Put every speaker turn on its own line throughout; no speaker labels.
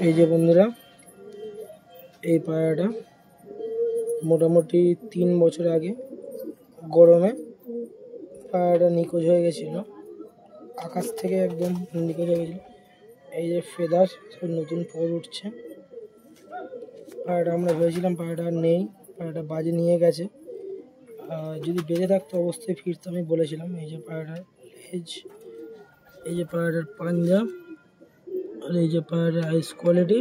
এই যে বন্ধুরা, এই পায়রাটা মোটামুটি 3 বছর আগে গরমে পায়রাটা নিখোঁজ হয়ে গেছিল। আকাশ থেকে একদম নিখোঁজ হয়ে গেছিল। এই যে ফেদার সব নতুন পর উঠছে। পায়রাটা আমরা ভেবেছিলাম পায়রাটা নেই, পায়রাটা বাজে নিয়ে গেছে। যদি বেঁচে থাকতো অবশ্যই ফিরতে আমি বলেছিলাম। এই যে পায়রাটার লেজ, এই যে পায়রাটার পাঞ্জা, আর এই যে পায়রাটার আইস কোয়ালিটি।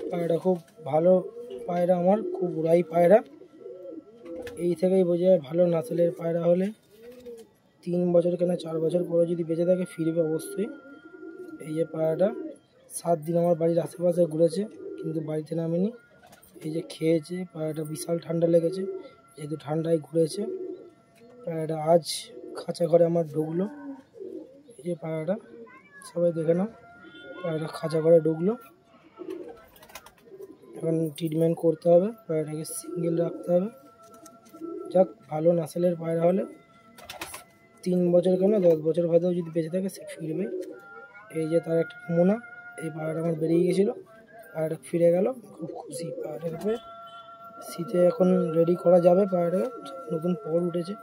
পায়রাটা খুব ভালো পায়রা, আমার খুব উড়াই পায়রা। এই থেকেই বোঝা যায় ভালো নাসেলের পায়রা হলে 3 বছর কেন 4 বছর পরে যদি বেঁচে থাকে ফিরবে অবশ্যই। এই যে পায়রাটা 7 দিন আমার বাড়ির আশেপাশে ঘুরেছে, কিন্তু বাড়িতে নামেনি। এই যে খেয়েছে, পায়রাটা বিশাল ঠান্ডা লেগেছে, যেহেতু ঠান্ডায় ঘুরেছে। পায়রাটা আজ খাঁচা ঘরে আমার ঢুকলো। এই যে পায়রাটা, সবাই দেখে নাও, পায়রাটা খাঁচা ঘরে ঢুকলো। এখন ট্রিটমেন্ট করতে হবে, পায়রাটাকে সিঙ্গেল রাখতে হবে। যাক, ভালো নাসেলের পায়রা হলে 3 বছর কেন 10 বছর বাদেও যদি বেঁচে থাকে সে ফিরবে। এই যে তার একটা নমুনা। এই পায়রাটা আমার বেরিয়ে গেছিলো, পায়রাটা ফিরে গেল, খুব খুশি পায়রাটার উপরে। শীতে এখন রেডি করা যাবে পায়রাটাকে, নতুন পর উঠেছে।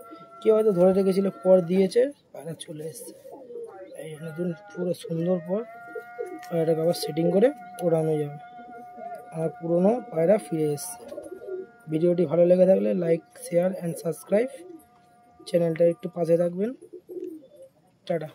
কেউ হয়তো ধরে রেখেছিল, পর দিয়েছে, পায়রা চলে এসছে। এই নতুন পুরো সুন্দর পর, পায়রাটাকে আবার সেটিং করে ওড়ানো যাবে। আর পুরনো পায়রা ফিরে এসছে। ভিডিওটি ভালো লেগে থাকলে লাইক, শেয়ার অ্যান্ড সাবস্ক্রাইব। চ্যানেলটা একটু পাশে রাখবেন। টাটা।